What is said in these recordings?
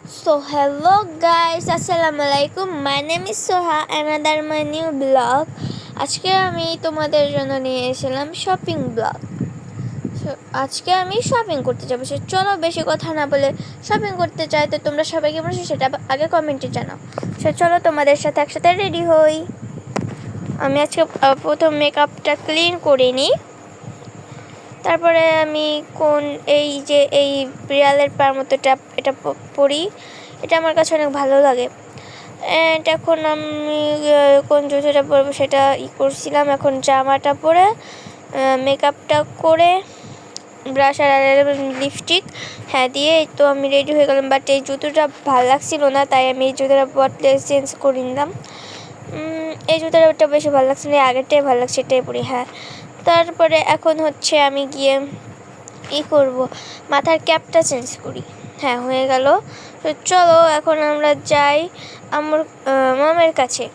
So hello guys, Assalamualaikum. My name is Soha. Another my new blog. আজকে আমি তোমাদের জন্য নিয়ে এসেছিলাম শপিং ব্লগ। আজকে আমি শপিং করতে যাবো। চলো বেশি কথা না বলে শপিং করতে চাই তো তোমরা সবাই কেমন আছো সেটা আগে কমেন্টে জানাও। চলো তোমাদের সাথে একসাথে রেডি হই। আমি আজকে প্রথম মেকআপটা ক্লিন করে নিই, তারপরে আমি এই বিড়ালের পার মতোটা এটা পরি। এটা আমার কাছে অনেক ভালো লাগে। এখন আমি কোন জুতোটা পরবো সেটা করছিলাম। এখন জামাটা পরে মেকআপটা করে ব্রাশ আর লিপস্টিক দিয়ে তো আমি রেডি হয়ে গেলাম। বাট এই জুতোটা ভালো লাগছিল না, তাই আমি এই জুতোটা বদলে চেঞ্জ করে নিলাম। এই জুতোটা বেশি ভালো লাগছে না, আগেরটাই ভালো লাগছে, এটাই পরি। তারপরে এখন হচ্ছে আমি গিয়ে করব, মাথার ক্যাপটা চেঞ্জ করি। হয়ে গেল। তো চলো এখন আমরা যাই আমার মামের কাছে।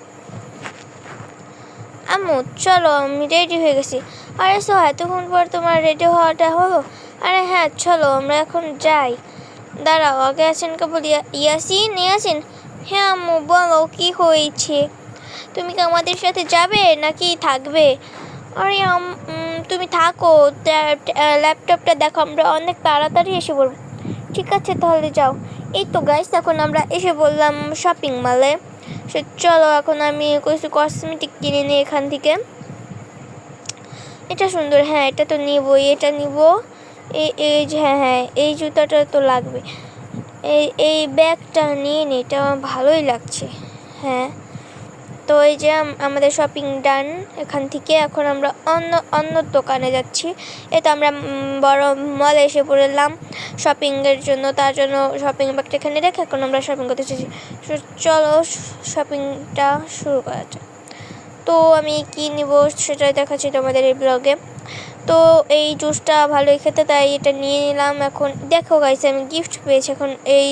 আম্মু চলো, আমি রেডি হয়ে গেছি। আরে সোহা, এতক্ষণ পর তোমার রেডি হওয়াটা হলো? আরে হ্যাঁ চলো আমরা এখন যাই। দাঁড়াও, আগে আসেনকে বলি। ইয়াসিন। হ্যাঁ আম্মু বলো, কি হয়েছে? তুমি কি আমাদের সাথে যাবে নাকি থাকবে? আরে তুমি থাকো, ল্যাপটপটা দেখো, আমরা অনেক তাড়াতাড়ি এসে পড়ব। ঠিক আছে তাহলে যাও। এই তো গাইস, এখন আমরা এসে বললাম শপিং মলে। চলো এখন আমি কিছু কসমেটিক কিনে নিই এখান থেকে। এটা সুন্দর, এটা তো নিবই, এটা নিব। এই যে এই জুতাটা তো লাগবে। এই ব্যাগটা নিয়ে নিই, এটা ভালোই লাগছে। তো এই যে আমাদের শপিং ডান এখান থেকে। এখন আমরা অন্য দোকানে যাচ্ছি। এই তো আমরা বড় মলে এসে পড়লাম শপিংয়ের জন্য। তার জন্য শপিং ব্যাগটা এখানে রেখে এখন আমরা শপিং করতে চাইছি। চলো শপিংটা শুরু করা যাক। তো আমি কি নিব সেটাই দেখাচ্ছি তোমাদের এই ব্লগে। তো এই জুসটা ভালোই খেতে, তাই এটা নিয়ে নিলাম। এখন দেখো গাইস, আমি গিফট পেয়েছি। এখন এই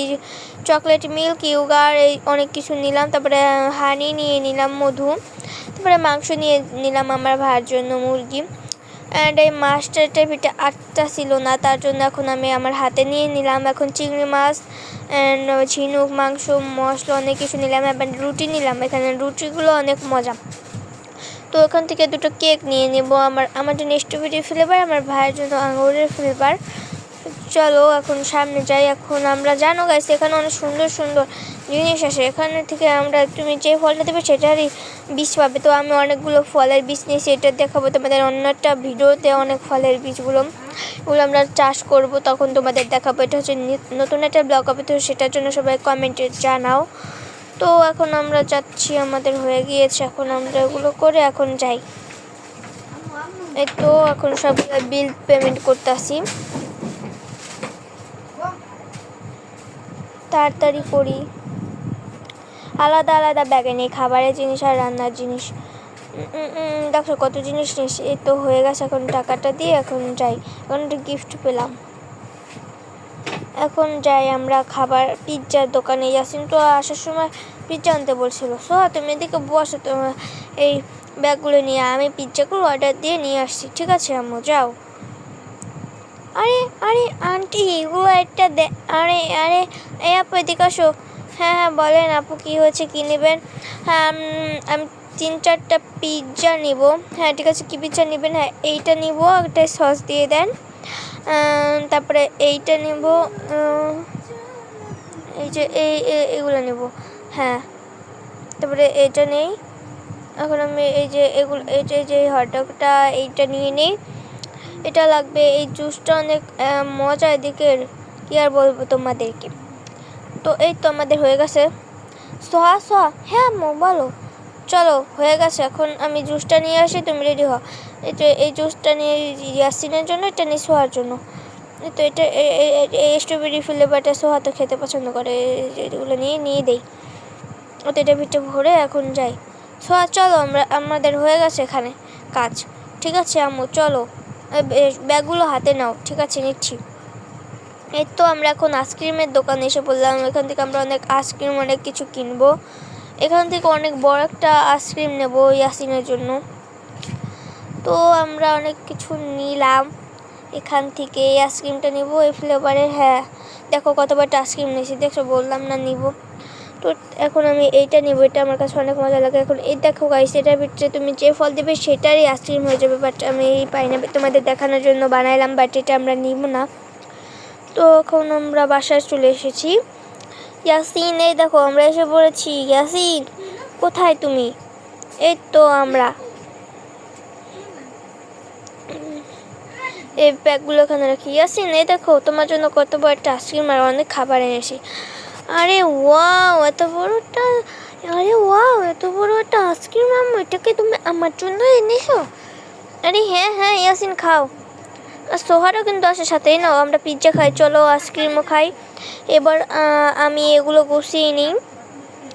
চকলেট মিল্ক ইউগার এই অনেক কিছু নিলাম। তারপরে হানি নিয়ে নিলাম, মধু। তারপরে মাংস নিয়ে নিলাম আমার ভাইয়ের জন্য, মুরগি। অ্যান্ড এই মাছটার টেবিটা আটটা ছিল না, তার জন্য এখন আমি আমার হাতে নিয়ে নিলাম। এখন চিংড়ি মাছ অ্যান্ড ঝিনুক, মাংস, মশলা অনেক কিছু নিলাম। এবার রুটি নিলাম, এখানে রুটিগুলো অনেক মজা। তো ওখান থেকে দুটো কেক নিয়ে নেব, আমার জন্য স্ট্রবেরি ফ্লেভার, আমার ভাইয়ের জন্য আঙুরের ফ্লেভার। চলো এখন সামনে যাই। এখন আমরা জানো গাইস, এখানে অনেক সুন্দর সুন্দর জিনিস আসে। এখানে থেকে তুমি যে ফলটা দেবে সেটারই বীজ পাবে। তো আমি অনেকগুলো ফলের বীজ নিয়েছি, এটা দেখাবো তোমাদের অন্য একটা ভিডিওতে। অনেক ফলের বীজগুলো আমরা চাষ করব, তখন তোমাদের দেখাবো। এটা হচ্ছে নতুন একটা ব্লগ হবে, তো সেটার জন্য সবাই কমেন্টে জানাও। তো এখন আমরা যাচ্ছি, আমাদের হয়ে গিয়েছে। এখন আমরা এগুলো করে এখন যাই। এই তো এখন সবগুলো বিল পেমেন্ট করতে আসি, তাড়াতাড়ি করি। আলাদা আলাদা ব্যাগে নেই, খাবারের জিনিস আর রান্নার জিনিস। দেখো কত জিনিস নিস। এই তো হয়ে গেছে, এখন টাকাটা দিয়ে এখন যাই। এখন একটা গিফট পেলাম। এখন যাই আমরা খাবার পিৎজার দোকানে। ইয়াসিন তো আসার সময় পিৎজা আনতে বলছিল। তুমি এদিকে বসো, তোমার এই ব্যাগগুলো নিয়ে আমি পিৎজাগুলো অর্ডার দিয়ে নিয়ে আসছি। ঠিক আছে আম্মু, যাও। আরে আরে আন্টি, এগুলো একটা আরে আরে এই আপু এদিকে আসো। বলেন আপু, কী হয়েছে, কী নেবেন? আমি 3-4টা পিৎজা নিব। ঠিক আছে, কী পিৎজা নেবেন? এইটা নিব, একটা সস দিয়ে দেন। তারপরে এইটা নিব, এই যে এগুলো নেব। তারপরে এইটা নেই। এখন আমি এই যে এগুলো, যে হটডগটা এইটা নিয়ে নিই। এটা লাগবে। এই জুসটা অনেক মজা এদিকের, কি আর বলবো তোমাদেরকে। তো এই তো আমাদের হয়ে গেছে। সোহা আম্মু বলো। চলো হয়ে গেছে, এখন আমি জুসটা নিয়ে আসি, তুমি রেডি হও। এই জুসটা নিয়ে ইয়াসিনের জন্য, এটা নিয়ে সোহার জন্য। তো এটা এই স্ট্রবেরি ফ্লেভারটা সোহা তো খেতে পছন্দ করে, এগুলো নিয়ে দেই। ওতে এটা ভিতরে ভরে এখন যাই। সোহা চলো, আমাদের হয়ে গেছে এখানে কাজ। ঠিক আছে আম্মু চলো, ব্যাগগুলো হাতে নাও। ঠিক আছে নিচ্ছি। এই তো আমরা এখন আইসক্রিমের দোকানে এসে পড়লাম। এখান থেকে আমরা অনেক আইসক্রিম, অনেক কিছু কিনবো। এখান থেকে অনেক বড় একটা আইসক্রিম নেব ইয়াসিনের জন্য। তো আমরা অনেক কিছু নিলাম এখান থেকে। এই আইসক্রিমটা নেব এই ফ্লেভারের। দেখো কতবার আইসক্রিম নিয়েছি, দেখছো বললাম না নিব। তো এখন আমি এইটা নিব, এটা আমার কাছে অনেক মজা লাগে। এখন এই দেখো গাইস, এটার ভিতরে তুমি যে ফল দেবে সেটারই আইসক্রিম হয়ে যাবে, বাট আমি এই পাইনাপেল তোমাদের দেখানোর জন্য বানাইলাম, বাট এটা আমরা নিব না। তো এখন আমরা বাসায় চলে এসেছি। ইয়াসিন এই দেখো আমরা এসে পড়েছি। ইয়াসিন কোথায় তুমি? এই তো আমরা, এই ব্যাগগুলো এখানে রাখি। ইয়াসিন এই দেখো তোমার জন্য কত বড় একটা আইসক্রিম আর অনেক খাবার এনেছি। আরে ওয়াও এত বড়টা, আরে ওয়াও এত বড় একটা আইসক্রিম আম্মু, এটাকে তুমি আমার জন্য এনেছো? আরে হ্যাঁ হ্যাঁ ইয়াসিন খাও, আর সোহারও কিন্তু আসে সাথেই। নাও আমরা পিৎজা খাই, চলো আইসক্রিমও খাই। এবার আমি এগুলো গুছিয়ে নিই।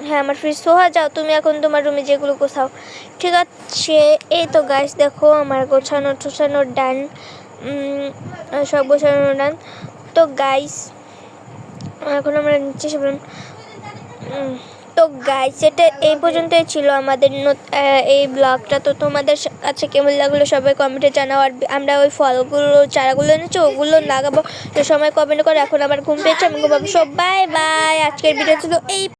হ্যাঁ আমার ফ্রিজ, সোহা যাও তুমি এখন তোমার রুমে যেগুলো গোছাও। ঠিক আছে, এই তো গাইস দেখো আমার গোছানো টোছানো ডান, সব গোছানো ডান। তো গাইস এখন আমরা নিচে এসে বললাম। তো গাইস এটা এই পর্যন্তই ছিল আমাদের এই ব্লগটা। তো তোমাদের কাছে কেমন লাগলো সবাই কমেন্টে জানাও। আর আমরা ওই ফলগুলো চারাগুলো এনেছি ওগুলো লাগাবো, তো সময় কমেন্ট করে। এখন আবার ঘুম পেয়েছে, আমি ঘুমাবো। সব বাই বাই, আজকের ভিডিও ছিল এই।